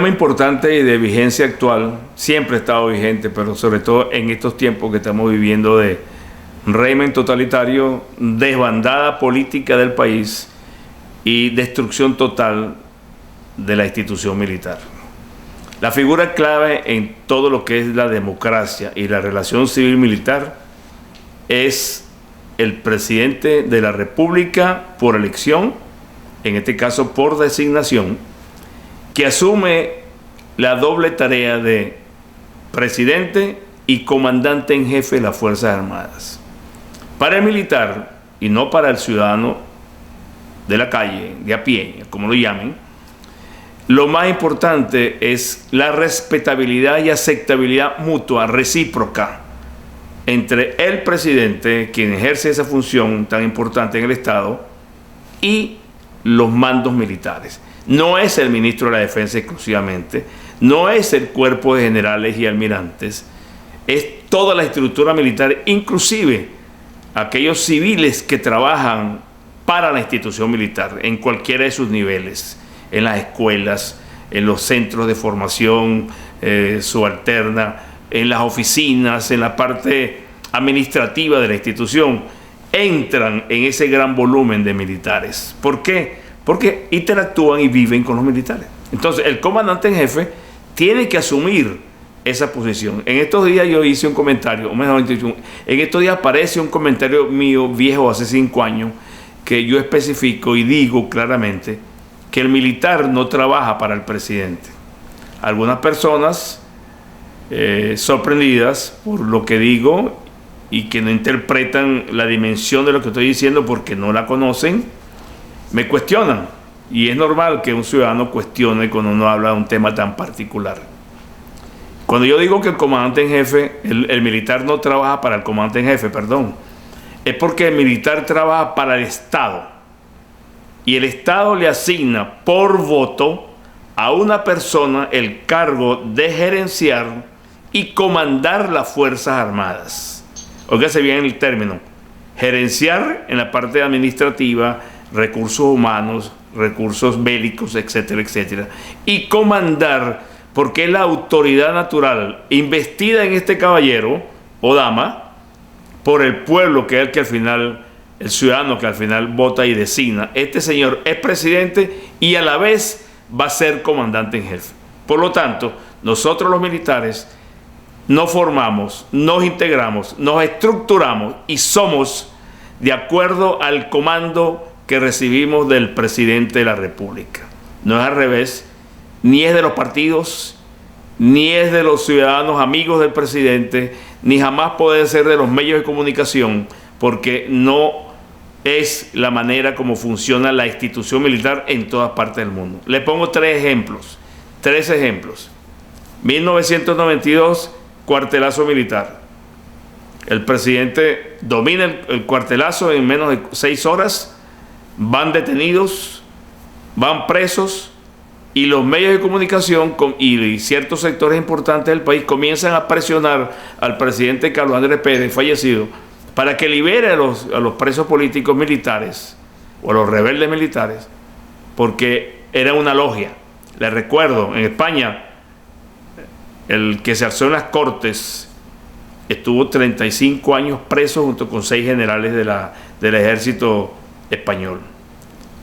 tema importante y de vigencia actual, siempre ha estado vigente, pero sobre todo en estos tiempos que estamos viviendo de régimen totalitario, desbandada política del país y destrucción total de la institución militar. La figura clave en todo lo que es la democracia y la relación civil-militar es el presidente de la República por elección, en este caso por designación, que asume la doble tarea de presidente y comandante en jefe de las Fuerzas Armadas. Para el militar, y no para el ciudadano de la calle, de a pie, como lo llamen, lo más importante es la respetabilidad y aceptabilidad mutua, recíproca, entre el presidente, quien ejerce esa función tan importante en el Estado, y los mandos militares. No es el ministro de la Defensa exclusivamente, no es el cuerpo de generales y almirantes, es toda la estructura militar, inclusive aquellos civiles que trabajan para la institución militar en cualquiera de sus niveles, en las escuelas, en los centros de formación subalterna, en las oficinas, en la parte administrativa de la institución, entran en ese gran volumen de militares. ¿Por qué? Porque interactúan y viven con los militares. Entonces, el comandante en jefe tiene que asumir esa posición. En estos días yo hice un comentario, o mejor dicho, en estos días aparece un comentario mío viejo hace 5 años, que yo especifico y digo claramente que el militar no trabaja para el presidente. Algunas personas sorprendidas por lo que digo y que no interpretan la dimensión de lo que estoy diciendo porque no la conocen, me cuestionan, y es normal que un ciudadano cuestione cuando uno habla de un tema tan particular. Cuando yo digo que el comandante en jefe, el militar no trabaja para el comandante en jefe, perdón, es porque el militar trabaja para el Estado, y el Estado le asigna por voto a una persona el cargo de gerenciar y comandar las Fuerzas Armadas. Óigase bien el término, gerenciar en la parte administrativa, recursos humanos, recursos bélicos, etcétera, etcétera, y comandar, porque es la autoridad natural investida en este caballero o dama por el pueblo, que es el que al final, el ciudadano que al final vota y designa. Este señor es presidente y a la vez va a ser comandante en jefe. Por lo tanto, nosotros los militares nos formamos, nos integramos, nos estructuramos y somos de acuerdo al comando que recibimos del presidente de la República. No es al revés, ni es de los partidos, ni es de los ciudadanos amigos del presidente, ni jamás puede ser de los medios de comunicación, porque no es la manera como funciona la institución militar en todas partes del mundo. Le pongo tres ejemplos. 1992, cuartelazo militar. El presidente domina el cuartelazo en menos de 6 horas, van detenidos, van presos, y los medios de comunicación y ciertos sectores importantes del país comienzan a presionar al presidente Carlos Andrés Pérez, fallecido, para que libere a los presos políticos militares o a los rebeldes militares, porque era una logia. Les recuerdo, en España, el que se alzó en las Cortes estuvo 35 años preso junto con 6 generales del ejército español.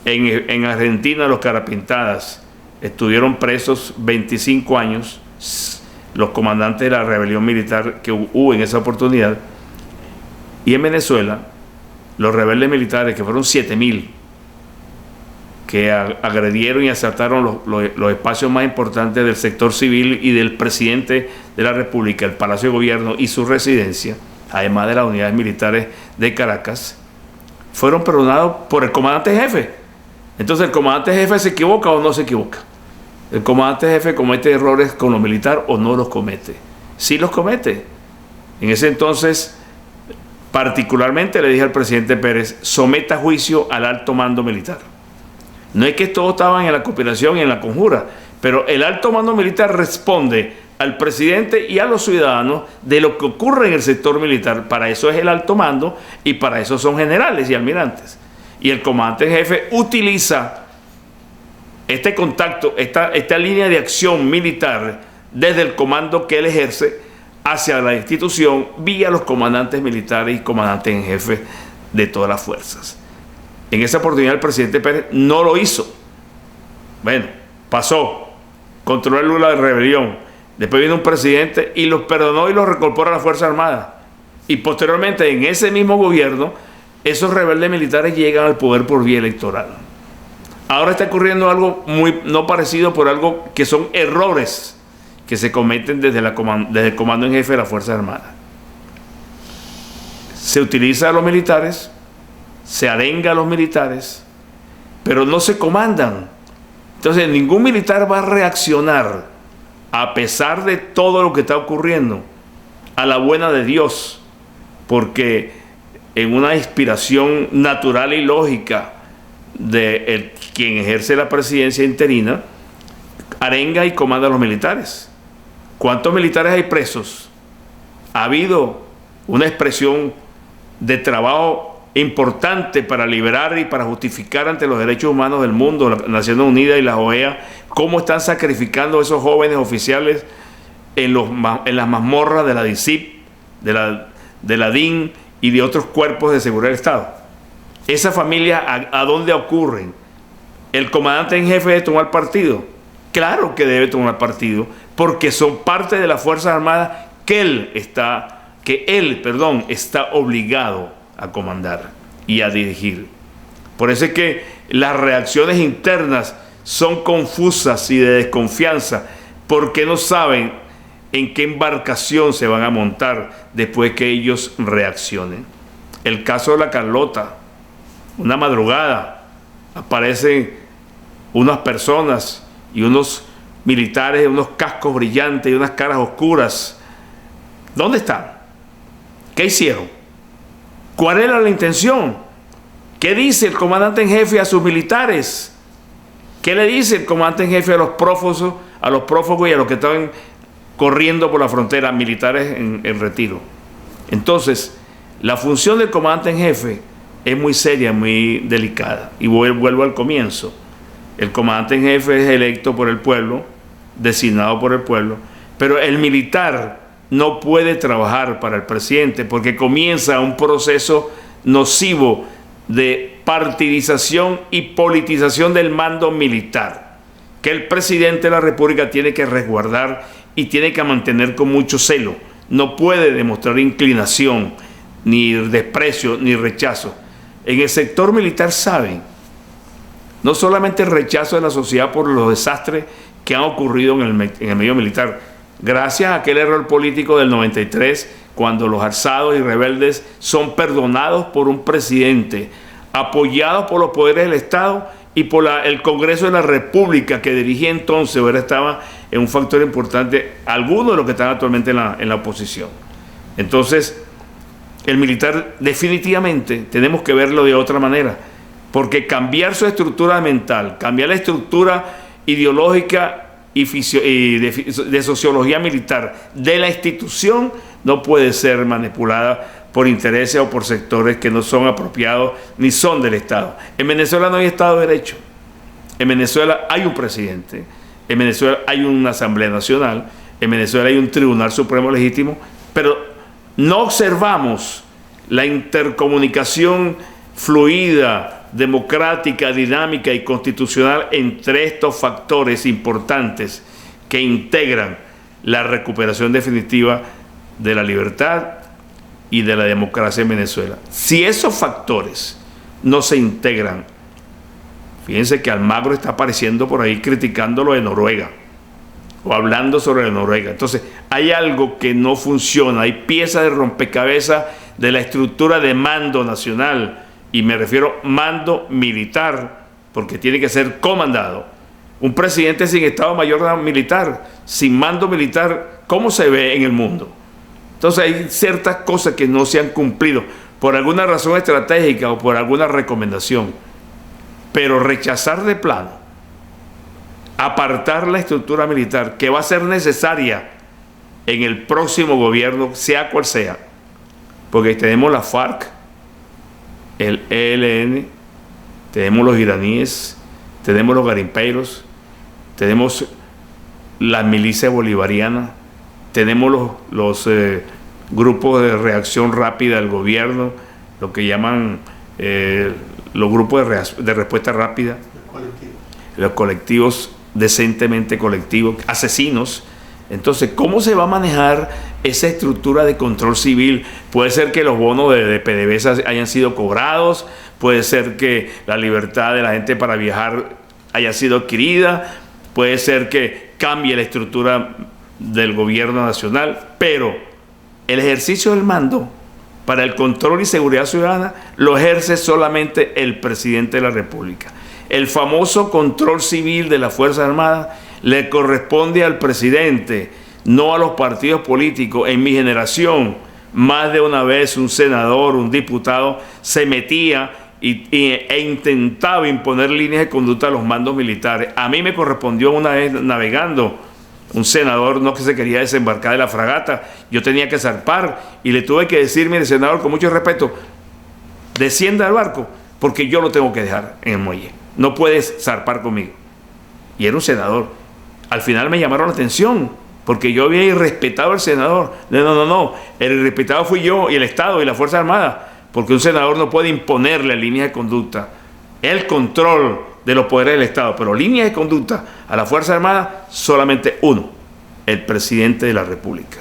En Argentina, los Carapintadas estuvieron presos 25 años, los comandantes de la rebelión militar que hubo en esa oportunidad. Y en Venezuela, los rebeldes militares, que fueron 7.000, que agredieron y asaltaron los espacios más importantes del sector civil y del presidente de la República, el Palacio de Gobierno y su residencia, además de las unidades militares de Caracas, fueron perdonados por el comandante jefe. Entonces, ¿el comandante jefe se equivoca o no se equivoca? ¿El comandante jefe comete errores con lo militar o no los comete? Sí los comete. En ese entonces, particularmente le dije al presidente Pérez, someta a juicio al alto mando militar. No es que todos estaban en la conspiración y en la conjura, pero el alto mando militar responde al presidente y a los ciudadanos de lo que ocurre en el sector militar. Para eso es el alto mando y para eso son generales y almirantes. Y el comandante en jefe utiliza este contacto, esta línea de acción militar desde el comando que él ejerce hacia la institución vía los comandantes militares y comandantes en jefe de todas las fuerzas. En esa oportunidad el presidente Pérez no lo hizo. Bueno, pasó, controló la rebelión, después vino un presidente y los perdonó y los recorporó a las Fuerzas Armadas. Y posteriormente, en ese mismo gobierno, esos rebeldes militares llegan al poder por vía electoral. Ahora está ocurriendo algo muy no parecido, por algo que son errores que se cometen desde el comando en jefe de las Fuerzas Armadas. Se utiliza a los militares, se arenga a los militares, pero no se comandan. Entonces ningún militar va a reaccionar, a pesar de todo lo que está ocurriendo, a la buena de Dios, porque en una inspiración natural y lógica de quien ejerce la presidencia interina, arenga y comanda a los militares. ¿Cuántos militares hay presos? Ha habido una expresión de trabajo importante para liberar y para justificar ante los derechos humanos del mundo, las Naciones Unidas y la OEA, cómo están sacrificando a esos jóvenes oficiales en las mazmorras de la DICIP, de la DIN y de otros cuerpos de seguridad del Estado. Esa familia, ¿a dónde ocurren? ¿El comandante en jefe debe tomar partido? Claro que debe tomar partido, porque son parte de las Fuerzas Armadas que él está obligado a comandar y a dirigir. Por eso es que las reacciones internas son confusas y de desconfianza, porque no saben en qué embarcación se van a montar después que ellos reaccionen. El caso de la Carlota, una madrugada aparecen unas personas y unos militares, unos cascos brillantes y unas caras oscuras. ¿Dónde están? ¿Qué hicieron? ¿Cuál era la intención? ¿Qué dice el comandante en jefe a sus militares? ¿Qué le dice el comandante en jefe a los prófugos y a los que estaban corriendo por la frontera, militares en retiro? Entonces, la función del comandante en jefe es muy seria, muy delicada. Y vuelvo al comienzo. El comandante en jefe es electo por el pueblo, designado por el pueblo, pero el militar no puede trabajar para el presidente porque comienza un proceso nocivo de partidización y politización del mando militar, que el presidente de la República tiene que resguardar y tiene que mantener con mucho celo. No puede demostrar inclinación, ni desprecio, ni rechazo. En el sector militar saben, no solamente el rechazo de la sociedad por los desastres que han ocurrido en el medio militar, gracias a aquel error político del 93, cuando los alzados y rebeldes son perdonados por un presidente, apoyados por los poderes del Estado y por el Congreso de la República, que dirigía entonces, ahora estaba en un factor importante, algunos de los que están actualmente en la oposición. Entonces, el militar definitivamente tenemos que verlo de otra manera, porque cambiar su estructura mental, cambiar la estructura ideológica y de sociología militar de la institución no puede ser manipulada por intereses o por sectores que no son apropiados ni son del Estado. En Venezuela no hay Estado de Derecho. En Venezuela hay un presidente, en Venezuela hay una Asamblea Nacional, en Venezuela hay un Tribunal Supremo Legítimo, pero no observamos la intercomunicación fluida, democrática, dinámica y constitucional entre estos factores importantes que integran la recuperación definitiva de la libertad y de la democracia en Venezuela. Si esos factores no se integran, fíjense que Almagro está apareciendo por ahí criticando lo de Noruega o hablando sobre Noruega. Entonces hay algo que no funciona, hay piezas de rompecabezas de la estructura de mando nacional, y me refiero mando militar, porque tiene que ser comandado. Un presidente sin Estado Mayor militar, sin mando militar, ¿cómo se ve en el mundo? Entonces hay ciertas cosas que no se han cumplido por alguna razón estratégica o por alguna recomendación, pero rechazar de plano, apartar la estructura militar que va a ser necesaria en el próximo gobierno, sea cual sea, porque tenemos la FARC, el ELN, tenemos los iraníes, tenemos los garimpeiros, tenemos la milicia bolivariana, tenemos los grupos de reacción rápida del gobierno, lo que llaman los grupos de respuesta rápida, los colectivos decentemente colectivos, asesinos. Entonces, ¿cómo se va a manejar esa estructura de control civil? Puede ser que los bonos de PDVSA hayan sido cobrados, puede ser que la libertad de la gente para viajar haya sido adquirida, puede ser que cambie la estructura del gobierno nacional, pero el ejercicio del mando para el control y seguridad ciudadana lo ejerce solamente el presidente de la República. El famoso control civil de las Fuerzas Armadas le corresponde al presidente, no a los partidos políticos. En mi generación, más de una vez un senador, un diputado, se metía e intentaba imponer líneas de conducta a los mandos militares. A mí me correspondió una vez navegando, un senador no que se quería desembarcar de la fragata, yo tenía que zarpar y le tuve que decir, mire senador, con mucho respeto, descienda del barco porque yo lo tengo que dejar en el muelle, no puedes zarpar conmigo. Y era un senador. Al final me llamaron la atención porque yo había irrespetado al senador. No, el irrespetado fui yo y el Estado y las Fuerzas Armadas, porque un senador no puede imponerle líneas de conducta, el control de los poderes del Estado, pero líneas de conducta a las Fuerzas Armadas solamente uno, el presidente de la República.